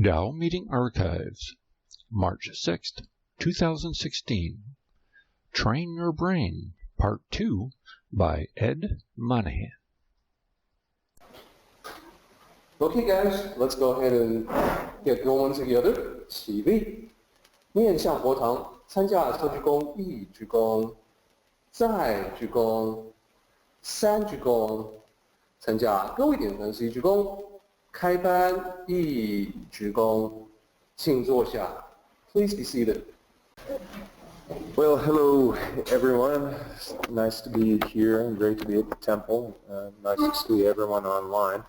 Tao Meeting Archives, March 6th, 2016. Train Your Brain, Part 2 by Ed Monahan. Okay guys, let's go ahead and get going together. CV 面向佛堂，参加2鞠躬、1鞠躬、再鞠躬、3鞠躬，参加各位点灯4鞠躬，开班1鞠躬，请坐下。Please be seated. Well, hello everyone. Nice to be here and great to be at the temple. Nice to see everyone online.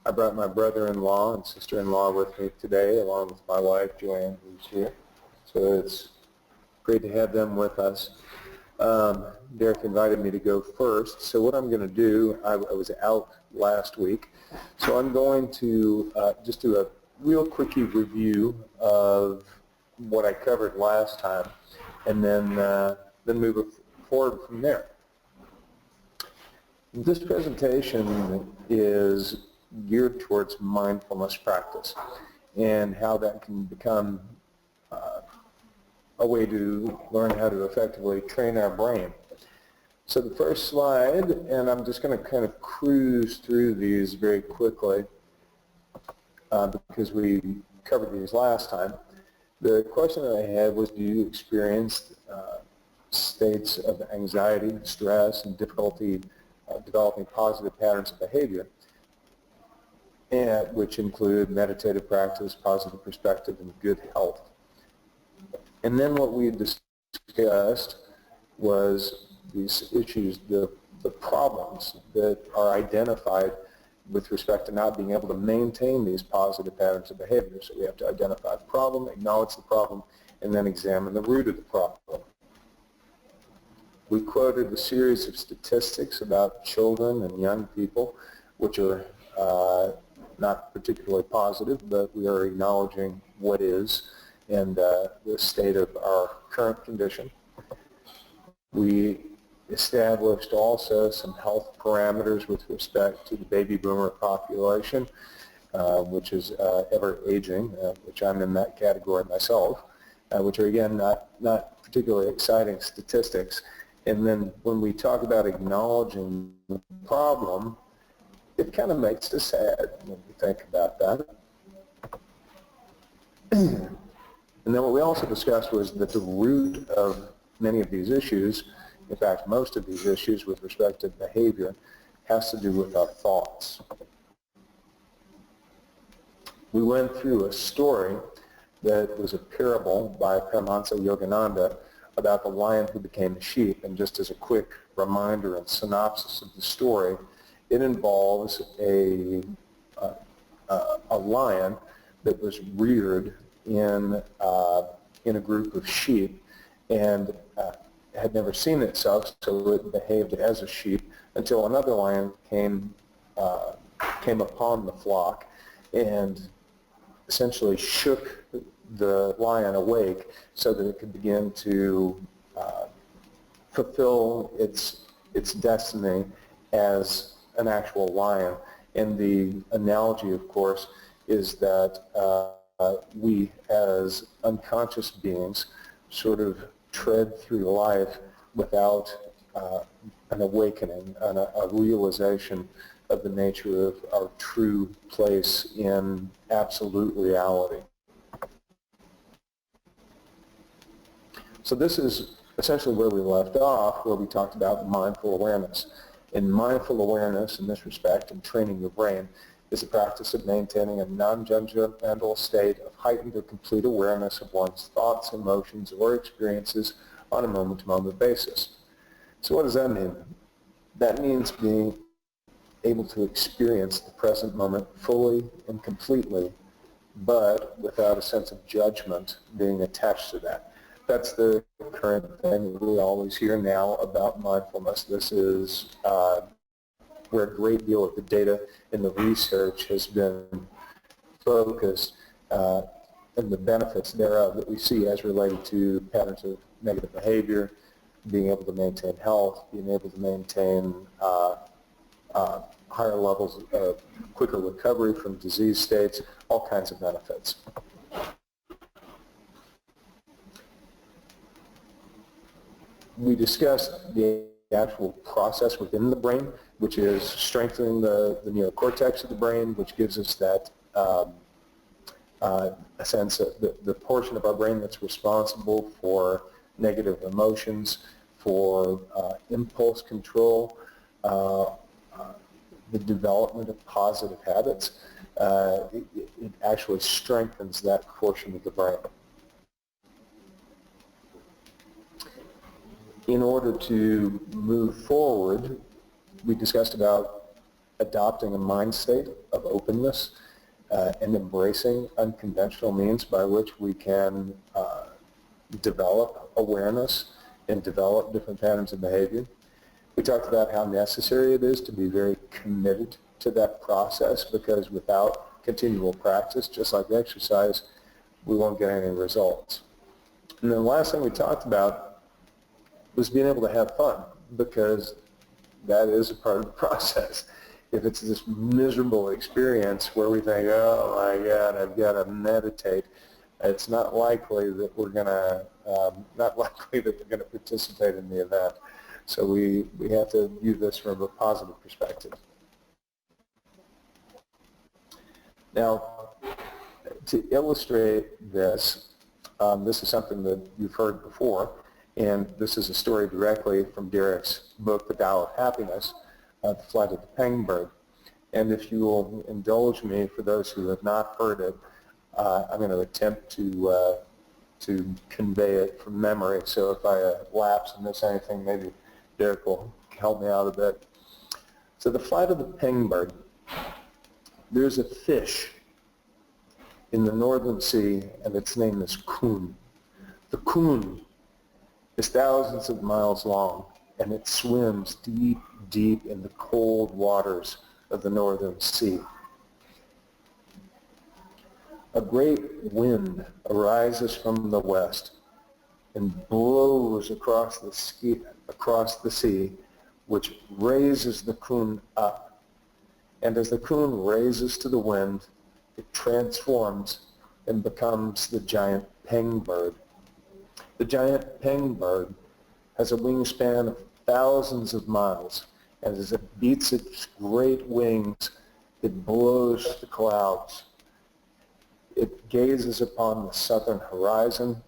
I brought my brother-in-law and sister-in-law with me today, along with my wife, Joanne, who's here. So it's great to have them with us. Derek invited me to go first. So what I'm going to do, I was out last week, so I'm going to just do a real quickie review of what I covered last time, and then move forward from there. This presentation is geared towards mindfulness practice and how that can become a way to learn how to effectively train our brain. So the first slide, and I'm just going to kind of cruise through these very quickly because we covered these last time. The question that I had was, do you experience states of anxiety, stress, and difficulty developing positive patterns of behavior, which include meditative practice, positive perspective, and good health? And then what we discussed was these issues, the problems that are identified with respect to not being able to maintain these positive patterns of behavior. So we have to identify the problem, acknowledge the problem, and then examine the root of the problem. We quoted a series of statistics about children and young people, which are not particularly positive, but we are acknowledging what is and the state of our current condition. We established also some health parameters with respect to the baby boomer population, which is ever aging, which I'm in that category myself, which are again not particularly exciting statistics. And then when we talk about acknowledging the problem, it kind of makes us sad when we think about that. And then what we also discussed was that the root of many of these issues, in fact most of these issues with respect to behavior, has to do with our thoughts. We went through a story that was a parable by Paramahansa Yogananda about the lion who became a sheep, and just as a quick reminder and synopsis of the story, it involves a lion that was reared in a group of sheep and had never seen itself, so it behaved as a sheep until another lion came upon the flock and essentially shook the lion awake so that it could begin to fulfill its destiny as an actual lion. And the analogy, of course, is that we as unconscious beings sort of tread through life without an awakening, a realization of the nature of our true place in absolute reality. So this is essentially where we left off, where we talked about mindful awareness. And mindful awareness in this respect, and training your brain, is the practice of maintaining a non-judgmental state of heightened or complete awareness of one's thoughts, emotions, or experiences on a moment-to-moment basis. So what does that mean? That means being able to experience the present moment fully and completely, but without a sense of judgment being attached to that. That's the current thing we always hear now about mindfulness. This is where a great deal of the data and the research has been focused, and the benefits thereof that we see as related to patterns of negative behavior, being able to maintain health, being able to maintain higher levels of quicker recovery from disease states, all kinds of benefits. We discussed the actual process within the brain, which is strengthening the neocortex of the brain, which gives us that a sense of the portion of our brain that's responsible for negative emotions, for impulse control, the development of positive habits. It actually strengthens that portion of the brain. In order to move forward, we discussed about adopting a mind state of openness and embracing unconventional means by which we can develop awareness and develop different patterns of behavior. We talked about how necessary it is to be very committed to that process, because without continual practice, just like exercise, we won't get any results. And then the last thing we talked about was being able to have fun, because that is a part of the process. If it's this miserable experience where we think, oh my God, I've got to meditate, it's not likely that we're going to participate in the event. So we have to view this from a positive perspective. Now, to illustrate this, this is something that you've heard before, and this is a story directly from Derek's book, The Tao of Happiness, The Flight of the Penguin. And if you will indulge me, for those who have not heard it, I'm going to attempt to convey it from memory. So if I lapse and miss anything, maybe Derek will help me out a bit. So the flight of the penguin, there's a fish in the northern sea, and its name is coon. The coon is thousands of miles long, and it swims deep, deep in the cold waters of the northern sea. A great wind arises from the west and blows across the sea, which raises the coon up. And as the coon raises to the wind, it transforms and becomes the giant penguin. The giant penguin has a wingspan of thousands of miles, and as it beats its great wings, it blows the clouds. It gazes upon the southern horizon,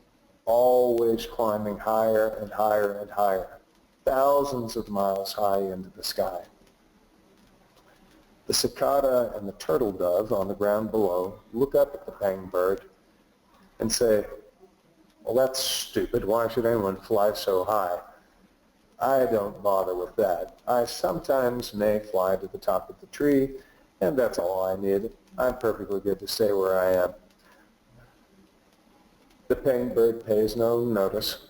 always climbing higher and higher and higher, thousands of miles high into the sky. The cicada and the turtle dove on the ground below look up at the penguin and say, well, that's stupid. Why should anyone fly so high? I don't bother with that. I sometimes may fly to the top of the tree, and that's all I need. I'm perfectly good to stay where I am. The penguin pays no notice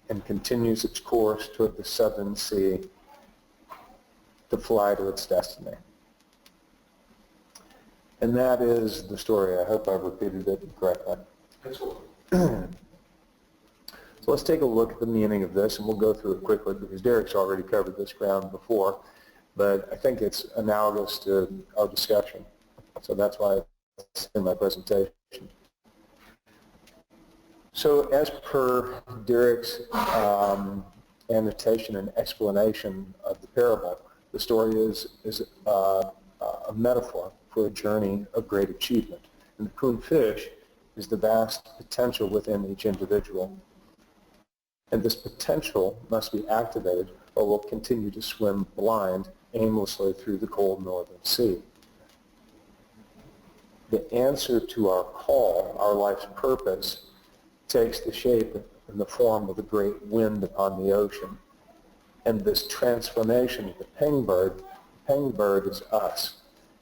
and continues its course toward the southern sea to fly to its destiny. And that is the story. I hope I've repeated it correctly. Excellent. So let's take a look at the meaning of this, and we'll go through it quickly because Derek's already covered this ground before, but I think it's analogous to our discussion. So that's why it's in my presentation. So as per Derek's annotation and explanation of the parable, the story is a metaphor for a journey of great achievement. And the coon fish is the vast potential within each individual. And this potential must be activated, or we'll continue to swim blind aimlessly through the cold northern sea. The answer to our call, our life's purpose, takes the shape in the form of the great wind upon the ocean. And this transformation of the penguin is us,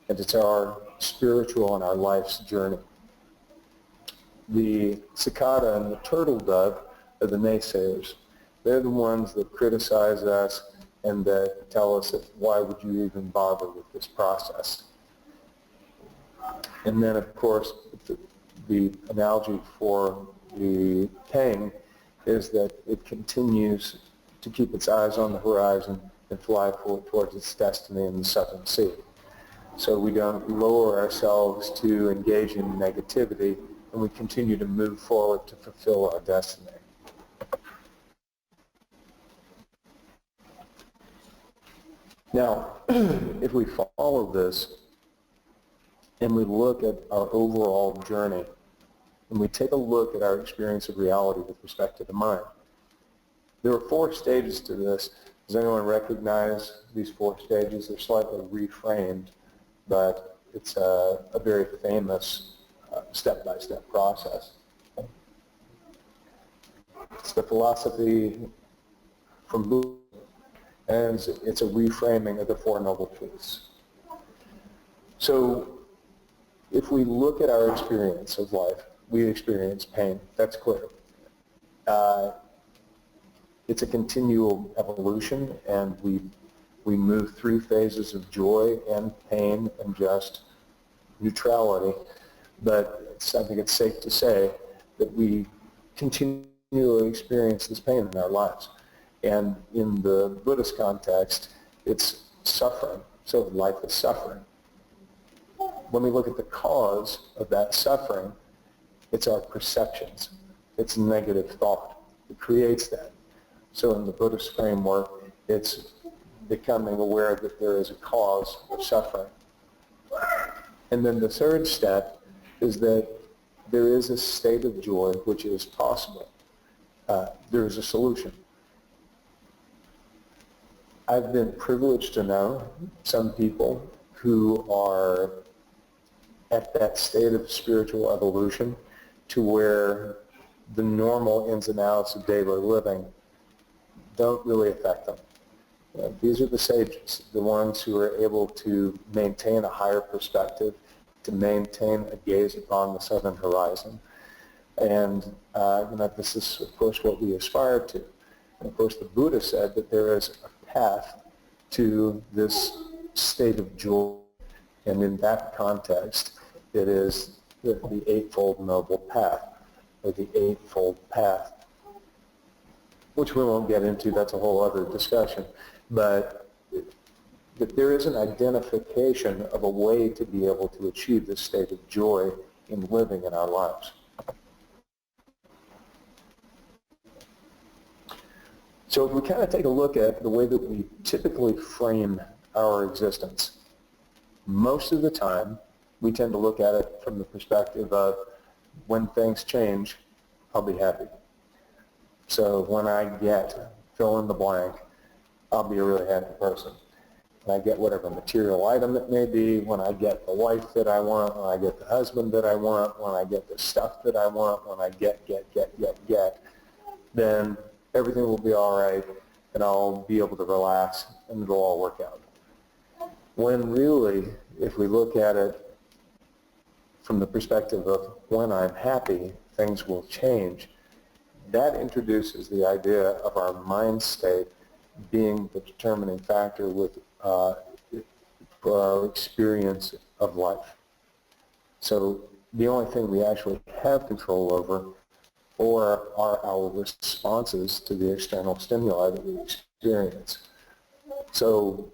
and it's our spiritual and our life's journey. The cicada and the turtle dove are the naysayers. They're the ones that criticize us and that tell us that why would you even bother with this process. And then, of course, the analogy for the peng is that it continues to keep its eyes on the horizon and fly towards its destiny in the southern sea. so we don't lower ourselves to engage in negativity, and we continue to move forward to fulfill our destiny. Now, if we follow this and we look at our overall journey, and we take a look at our experience of reality with respect to the mind, there are 4 stages to this. Does anyone recognize these 4 stages? They're slightly reframed, but it's a very famous step-by-step process. It's the philosophy from Buddha, and it's a reframing of the 4 Noble Truths. So if we look at our experience of life, we experience pain. That's clear. It's a continual evolution, and we move through phases of joy and pain and just neutrality. But I think it's safe to say that we continually experience this pain in our lives. And in the Buddhist context, it's suffering. So life is suffering. When we look at the cause of that suffering, it's our perceptions. It's negative thought. It creates that. So in the Buddhist framework, it's becoming aware that there is a cause of suffering. And then the third step is that there is a state of joy which is possible. There is a solution. I've been privileged to know some people who are at that state of spiritual evolution to where the normal ins and outs of daily living don't really affect them. These are the sages, the ones who are able to maintain a higher perspective, to maintain a gaze upon the southern horizon. And this is, of course, what we aspire to. And of course, the Buddha said that there is a path to this state of joy. And in that context, it is the Eightfold Noble Path, or the Eightfold Path, which we won't get into. That's a whole other discussion. But that there is an identification of a way to be able to achieve this state of joy in living in our lives. So if we kind of take a look at the way that we typically frame our existence, most of the time we tend to look at it from the perspective of when things change, I'll be happy. So when I get fill in the blank, I'll be a really happy person. When I get whatever material item it may be, when I get the wife that I want, when I get the husband that I want, when I get the stuff that I want, when I get, then everything will be all right, and I'll be able to relax, and it'll all work out. When really, if we look at it from the perspective of when I'm happy, things will change, that introduces the idea of our mind state being the determining factor for our experience of life. So the only thing we actually have control over are our responses to the external stimuli that we experience. So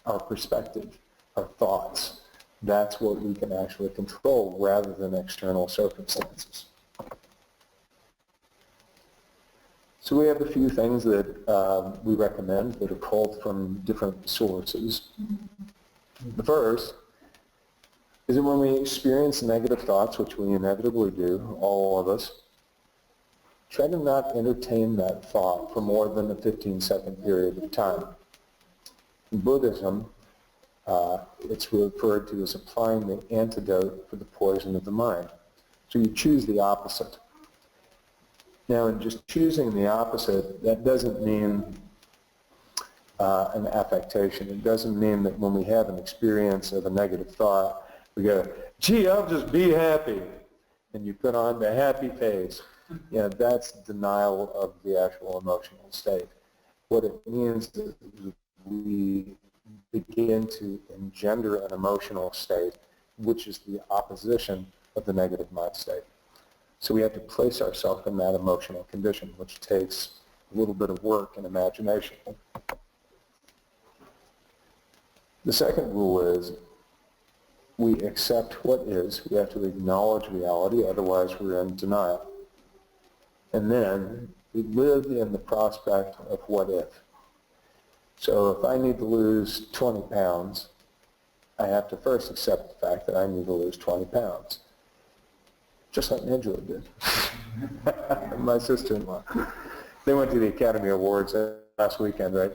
our perspective, our thoughts, that's what we can actually control rather than external circumstances. So we have a few things that we recommend that are pulled from different sources. The first is that when we experience negative thoughts, which we inevitably do, all of us, try to not entertain that thought for more than a 15-second period of time. In Buddhism, it's referred to as applying the antidote for the poison of the mind. So you choose the opposite. Now, in just choosing the opposite, that doesn't mean an affectation. It doesn't mean that when we have an experience of a negative thought, we go, gee, I'll just be happy. And you put on the happy face. Yeah, that's denial of the actual emotional state. What it means is we begin to engender an emotional state, which is the opposition of the negative mind state. So we have to place ourselves in that emotional condition, which takes a little bit of work and imagination. The second rule is we accept what is. We have to acknowledge reality, otherwise we're in denial. And then we live in the prospect of what if. So if I need to lose 20 pounds, I have to first accept the fact that I need to lose 20 pounds. Just like Angela did. My sister-in-law. They went to the Academy Awards last weekend, right?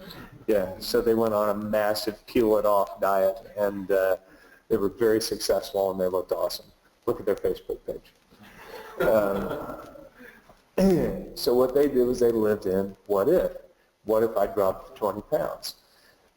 Yeah, so they went on a massive peel-it-off diet, and they were very successful, and they looked awesome. Look at their Facebook page. So what they did was they lived in what if? What if I dropped 20 pounds?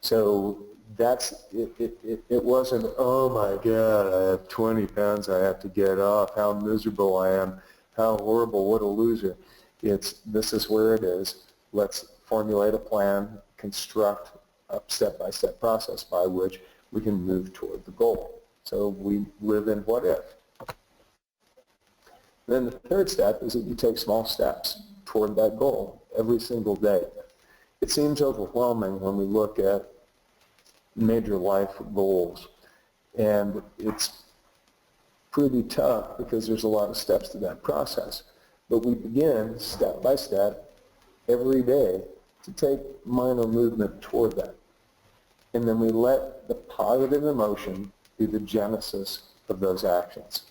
So that's, it wasn't, oh my God, I have 20 pounds I have to get off, how miserable I am, how horrible, what a loser. It's, this is where it is. Let's formulate a plan, construct a step-by-step process by which we can move toward the goal. So we live in what if. Then the third step is that you take small steps toward that goal every single day. It seems overwhelming when we look at major life goals, and it's pretty tough because there's a lot of steps to that process. But we begin step by step every day to take minor movement toward that. And then we let the positive emotion be the genesis of those actions.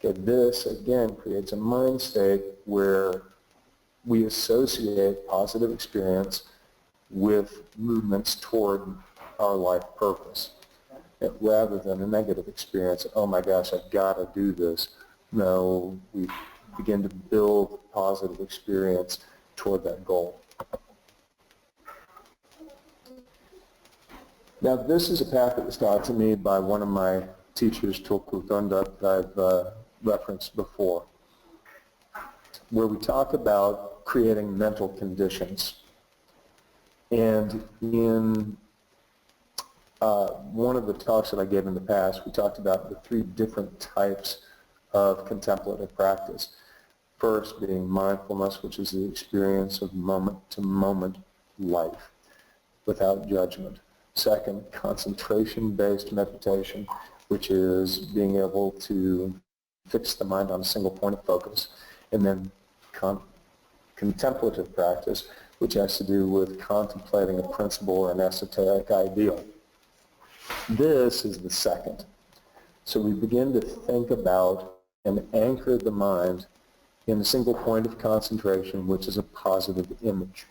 Okay, this, again, creates a mind state where we associate positive experience with movements toward our life purpose, rather than a negative experience. Oh my gosh, I've got to do this. No, we begin to build positive experience toward that goal. Now, this is a path that was taught to me by one of my teachers, Tulku Thondup, that I've referenced before, where we talk about creating mental conditions. And in one of the talks that I gave in the past, we talked about the 3 different types of contemplative practice. First being mindfulness, which is the experience of moment-to-moment life without judgment. Second, concentration-based meditation, which is being able to fix the mind on a single point of focus. And then contemplative practice, which has to do with contemplating a principle or an esoteric ideal. This is the second. So we begin to think about and anchor the mind in a single point of concentration, which is a positive image,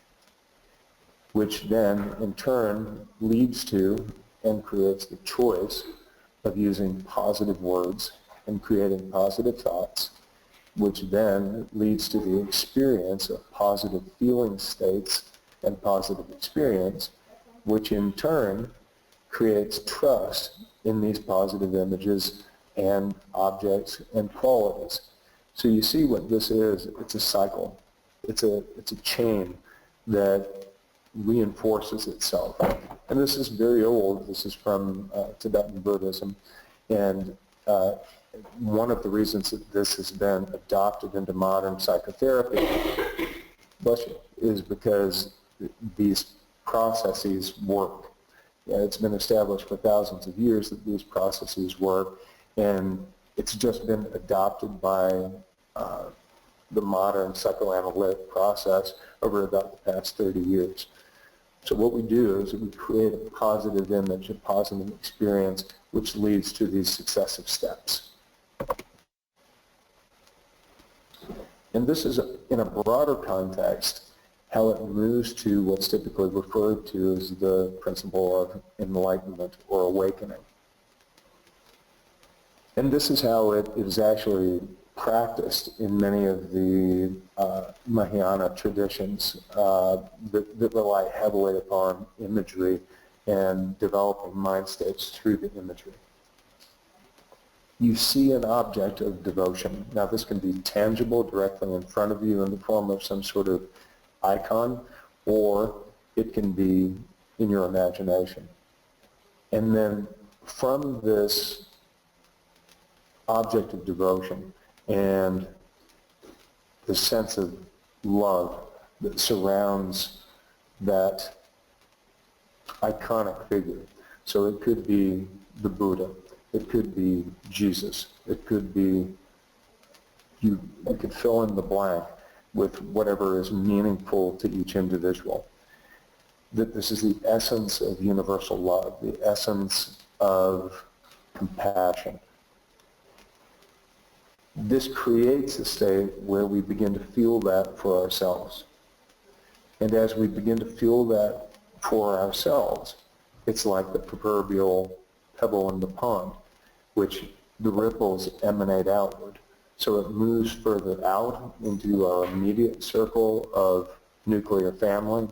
which then in turn leads to and creates the choice of using positive words and creating positive thoughts, which then leads to the experience of positive feeling states and positive experience, which in turn creates trust in these positive images and objects and qualities. So you see what this is. It's a cycle. It's a chain that reinforces itself. And this is very old. This is from Tibetan Buddhism. And one of the reasons that this has been adopted into modern psychotherapy, is because these processes work. It's been established for thousands of years that these processes work, and it's just been adopted by the modern psychoanalytic process over about the past 30 years. So what we do is we create a positive image, a positive experience, which leads to these successive steps. And this is, in a broader context, how it moves to what's typically referred to as the principle of enlightenment or awakening. And this is how it is actually practiced in many of the Mahayana traditions that rely heavily upon imagery and developing mind states through the imagery. You see an object of devotion. Now this can be tangible directly in front of you in the form of some sort of icon, or it can be in your imagination. And then from this object of devotion and the sense of love that surrounds that iconic figure. So it could be the Buddha, It could be Jesus. It could be, you could fill in the blank with whatever is meaningful to each individual. That this is the essence of universal love, the essence of compassion. This creates a state where we begin to feel that for ourselves. And as we begin to feel that for ourselves, it's like the proverbial pebble in the pond, which the ripples emanate outward. So it moves further out into our immediate circle of nuclear family,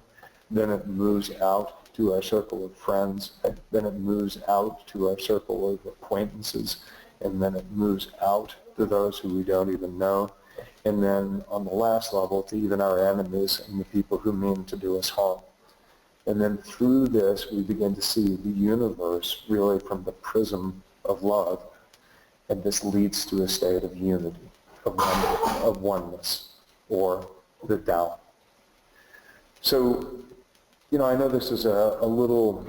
then it moves out to our circle of friends, then it moves out to our circle of acquaintances, and then it moves out to those who we don't even know, and then on the last level to even our enemies and the people who mean to do us harm. And then through this we begin to see the universe really from the prism of love, and this leads to a state of unity, of oneness, or the Tao. So, I know this is a little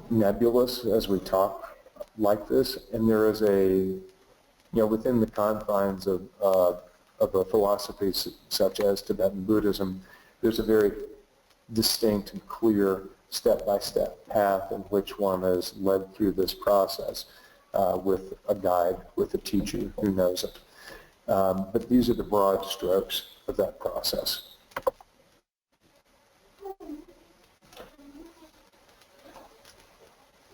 nebulous as we talk like this, and there is within the confines of a philosophy such as Tibetan Buddhism, there's a very distinct and clear step-by-step path in which one is led through this process with a guide, with a teacher who knows it. But these are the broad strokes of that process.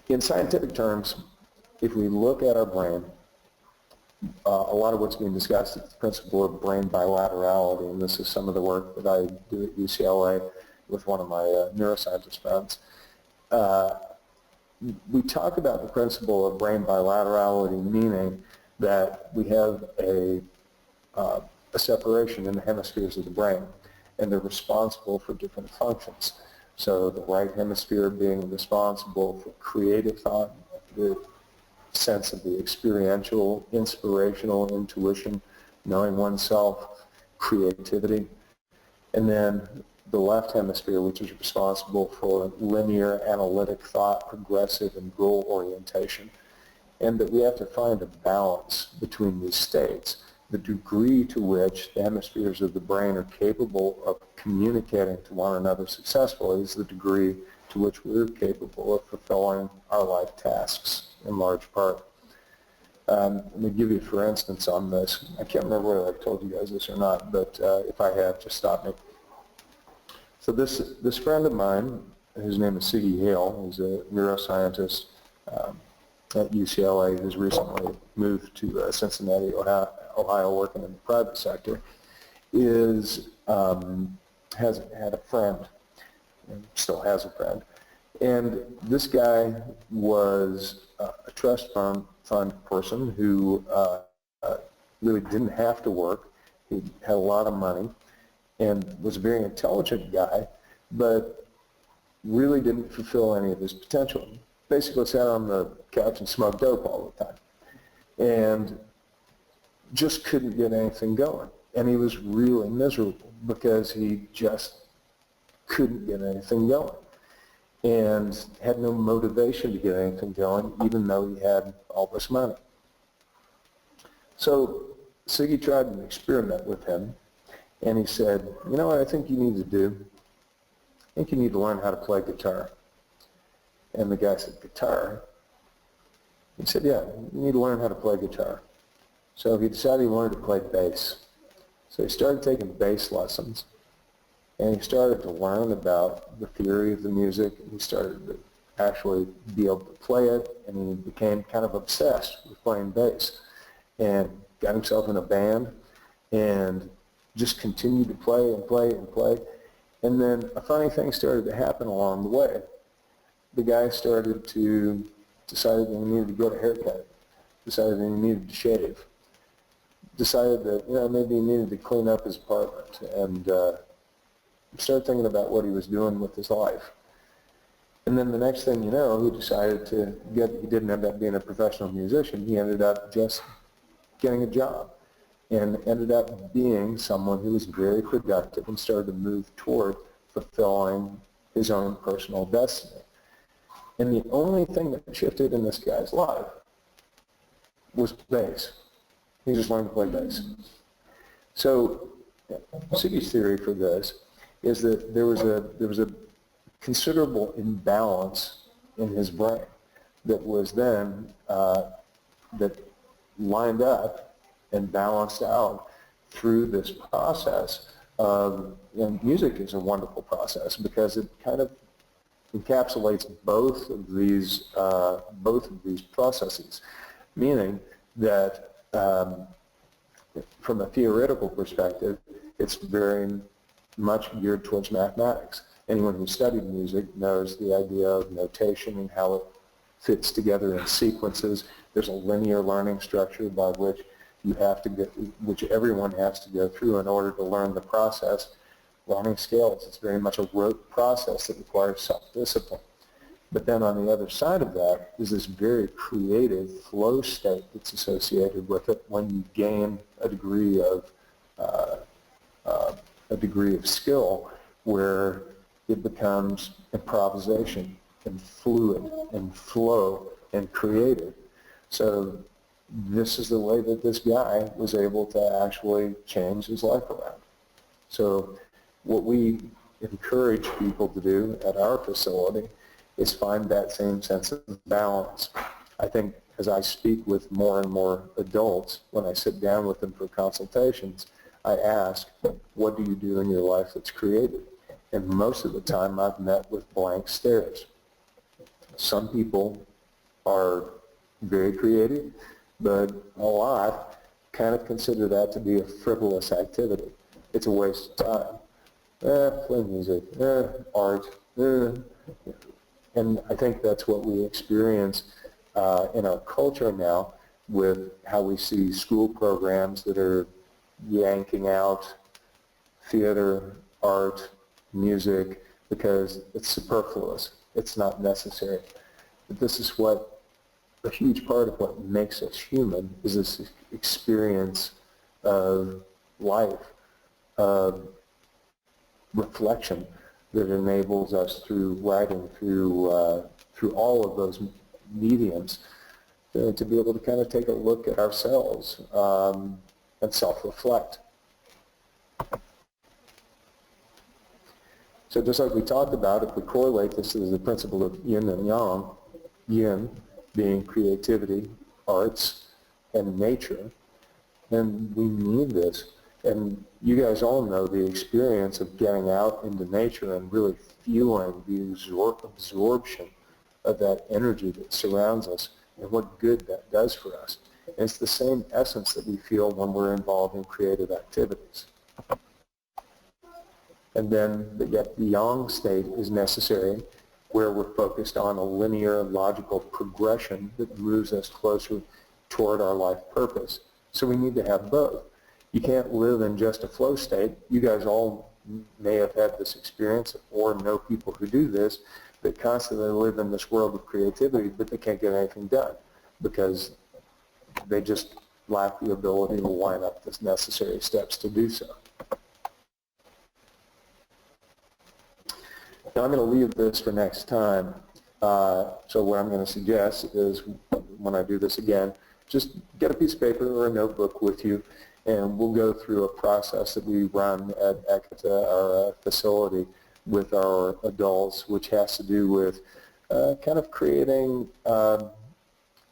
In scientific terms, if we look at our brain, a lot of what's being discussed is the principle of brain bilaterality, and this is some of the work that I do at UCLA with one of my neuroscientist friends. We talk about the principle of brain bilaterality, meaning that we have a separation in the hemispheres of the brain, and they're responsible for different functions. So the right hemisphere being responsible for creative thought, the sense of the experiential, inspirational, intuition, knowing oneself, creativity. And then the left hemisphere, which is responsible for linear, analytic thought, progressive, and goal orientation. And that we have to find a balance between these states. The degree to which the hemispheres of the brain are capable of communicating to one another successfully is the degree to which we're capable of fulfilling our life tasks in large part. Let me give you for instance on this. I can't remember whether I told you guys this or not, but if I have, just stop me. So this friend of mine, his name is Siggy Hale, he's a neuroscientist at UCLA, who's recently moved to Cincinnati, Ohio, working in the private sector, has had a friend, and still has a friend. And this guy was a trust fund person who really didn't have to work. He had a lot of money and was a very intelligent guy, but really didn't fulfill any of his potential. Basically sat on the couch and smoked dope all the time and just couldn't get anything going. And he was really miserable because he just couldn't get anything going and had no motivation to get anything going, even though he had all this money. So Siggy tried an experiment with him, and he said, you know what I think you need to do? I think you need to learn how to play guitar. And the guy said, guitar? He said, yeah, you need to learn how to play guitar. So he decided he wanted to play bass. So he started taking bass lessons, and he started to learn about the theory of the music, and he started to actually be able to play it, and he became kind of obsessed with playing bass, and got himself in a band, and just continued to play and play and play. And then a funny thing started to happen along the way. The guy started to decide that he needed to get a haircut, decided that he needed to shave, decided that maybe he needed to clean up his apartment, and started thinking about what he was doing with his life. And then the next thing you know, he decided he didn't end up being a professional musician, he ended up just getting a job and ended up being someone who was very productive and started to move toward fulfilling his own personal destiny. And the only thing that shifted in this guy's life was bass. He just learned to play bass. So Sugi's theory for this is that there was a considerable imbalance in his brain that was then that lined up and balanced out through this process of, and music is a wonderful process because it kind of encapsulates both of these processes, meaning that from a theoretical perspective, it's very much geared towards mathematics. Anyone who studied music knows the idea of notation and how it fits together in sequences. There's a linear learning structure by which which everyone has to go through in order to learn the process. Learning scales, it's very much a rote process that requires self-discipline. But then on the other side of that is this very creative flow state that's associated with it when you gain a degree of skill where it becomes improvisation and fluid and flow and creative. So this is the way that this guy was able to actually change his life around. So what we encourage people to do at our facility is find that same sense of balance. I think as I speak with more and more adults, when I sit down with them for consultations, I ask, what do you do in your life that's creative? And most of the time I've met with blank stares. Some people are very creative, but a lot kind of consider that to be a frivolous activity. It's a waste of time. Play music, art, And I think that's what we experience in our culture now with how we see school programs that are yanking out theater, art, music, because it's superfluous. It's not necessary. But this is what a huge part of what makes us human is this experience of life, of reflection that enables us through writing, through all of those mediums, to be able to kind of take a look at ourselves and self-reflect. So just like we talked about, if we correlate this to the principle of yin and yang, yin being creativity, arts, and nature, then we need this. And you guys all know the experience of getting out into nature and really feeling the absorption of that energy that surrounds us and what good that does for us. And it's the same essence that we feel when we're involved in creative activities. And then yet the yang state is necessary, where we're focused on a linear, logical progression that moves us closer toward our life purpose. So we need to have both. You can't live in just a flow state. You guys all may have had this experience or know people who do this that constantly live in this world of creativity, but they can't get anything done because they just lack the ability to line up the necessary steps to do so. Now I'm going to leave this for next time. So what I'm going to suggest is when I do this again, just get a piece of paper or a notebook with you, and we'll go through a process that we run at ECTA, our facility, with our adults, which has to do with kind of creating a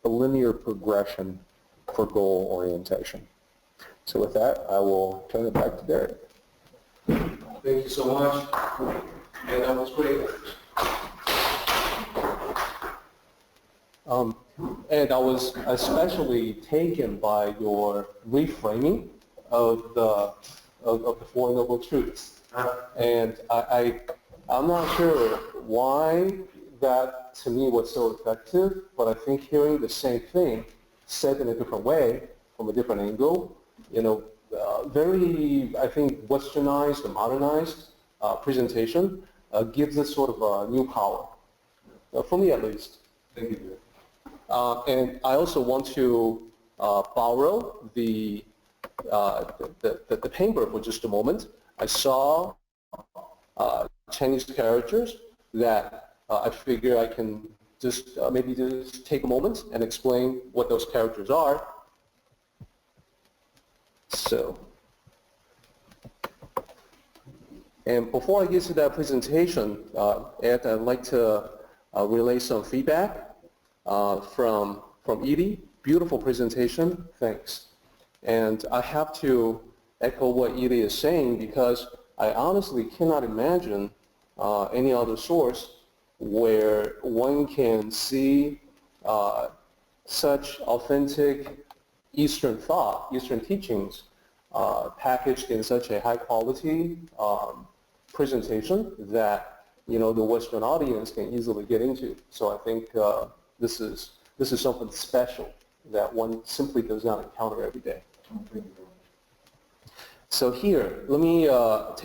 linear progression for goal orientation. So with that, I will turn it back to Derek. Thank you so much. Yeah, that was great. And I was especially taken by your reframing of the Four Noble Truths. And I'm not sure why that to me was so effective, but I think hearing the same thing said in a different way, from a different angle, very, I think, westernized or modernized presentation gives it sort of a new power, for me at least. Thank you. And I also want to borrow the paper for just a moment. I saw Chinese characters that I figure I can just maybe just take a moment and explain what those characters are. So, and before I get to that presentation, Ed, I'd like to relay some feedback from Edie. Beautiful presentation, thanks. And I have to echo what Edie is saying because I honestly cannot imagine any other source where one can see such authentic Eastern thought, Eastern teachings packaged in such a high quality presentation that the Western audience can easily get into. So I think this is something special that one simply does not encounter every day. So here, let me draw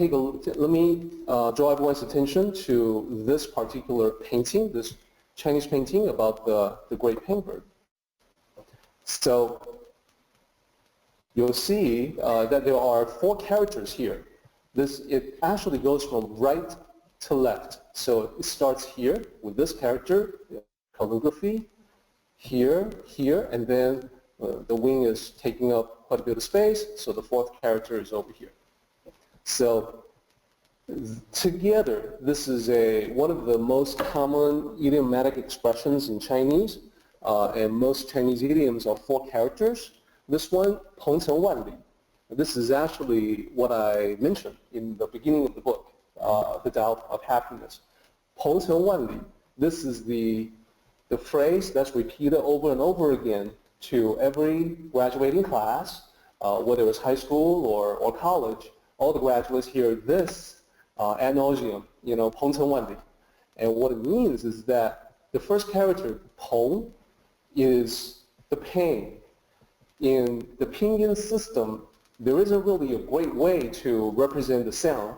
everyone's attention to this particular painting, this Chinese painting about the great penguin. So you'll see that there are 4 characters here. It actually goes from right to left. So it starts here with this character, calligraphy, here, and then the wing is taking up quite a bit of space, so the 4th character is over here. So together, this is one of the most common idiomatic expressions in Chinese, and most Chinese idioms are 4 characters. This one, 鹏程万里. This is actually what I mentioned in the beginning of the book, The Tao of Happiness. 鹏程万里. This is the phrase that's repeated over and over again to every graduating class, whether it's high school or college. All the graduates hear this ad nauseum, 鹏程万里. And what it means is that the first character, 鹏, is the pain. In the pinyin system, there isn't really a great way to represent the sound.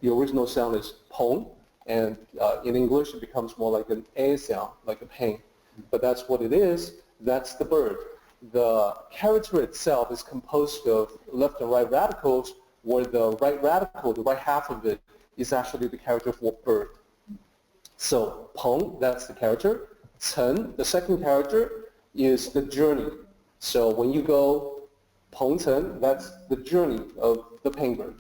The original sound is 鹏, and in English it becomes more like an A sound, like a pain. But that's what it is. That's the bird. The character itself is composed of left and right radicals, where the right radical, the right half of it, is actually the character for bird. So 鹏, that's the character. 程, the second character, is the journey. So when you go 鹏程, that's the journey of the penguin.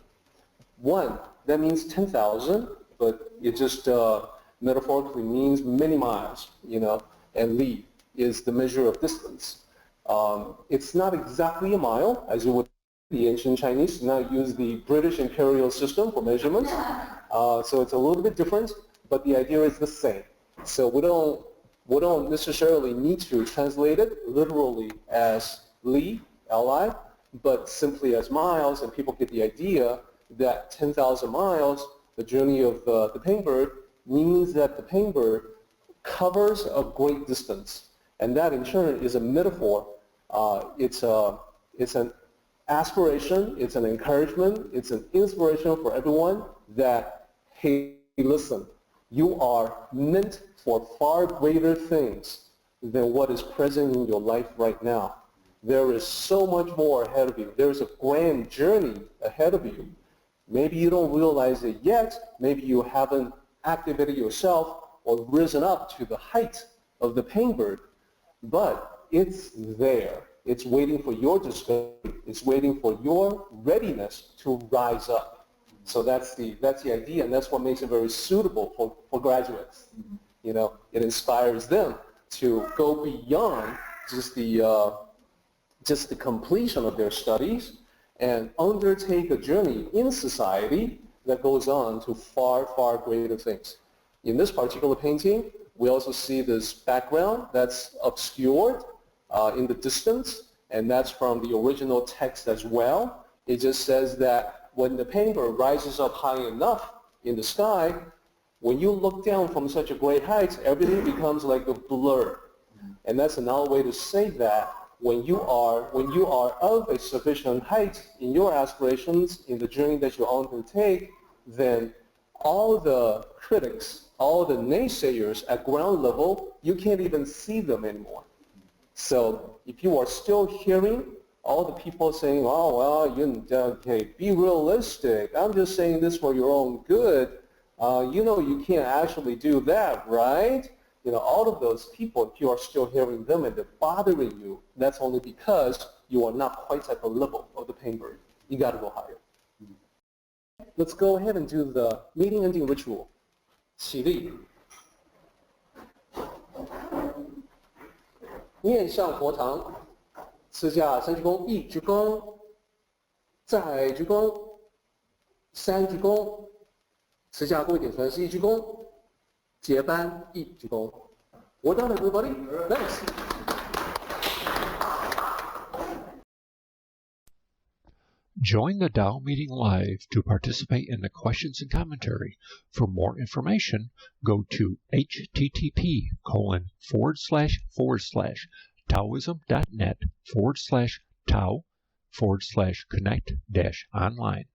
1, that means 10,000, but it just metaphorically means many miles, and li is the measure of distance. It's not exactly a mile, as you would. The ancient Chinese did not use the British imperial system for measurements, so it's a little bit different, but the idea is the same. So we don't necessarily need to translate it literally as li, li, but simply as miles, and people get the idea that 10,000 miles, the journey of the penguin, means that the penguin covers a great distance. And that in turn is a metaphor. It's an aspiration, it's an encouragement, it's an inspiration for everyone that, hey, listen, you are meant for far greater things than what is present in your life right now. There is so much more ahead of you. There is a grand journey ahead of you. Maybe you don't realize it yet. Maybe you haven't activated yourself or risen up to the height of the penguin, but it's there. It's waiting for your discovery. It's waiting for your readiness to rise up. So that's the idea, and that's what makes it very suitable for graduates. It inspires them to go beyond just the completion of their studies and undertake a journey in society that goes on to far, far greater things. In this particular painting, we also see this background that's obscured in the distance, and that's from the original text as well. It just says that when the penguin rises up high enough in the sky, when you look down from such a great height, everything becomes like a blur. And that's another way to say that when you are of a sufficient height in your aspirations, in the journey that you undertake, then all the critics, all the naysayers at ground level, you can't even see them anymore. So if you are still hearing all the people saying, oh, well, okay, be realistic, I'm just saying this for your own good, you can't actually do that, right? all of those people, if you are still hearing them and they're bothering you, that's only because you are not quite at the level of the pain bird. You got to go higher. Let's go ahead and do the meeting ending ritual. 起立，面向佛堂，持下三鞠躬，一鞠躬，再鞠躬，三鞠躬，持下跪点传是一鞠躬，结班一鞠躬。Well done, everybody. Thanks. Join the Tao meeting live to participate in the questions and commentary. For more information, go to http://taoism.net/Tao/connect-online.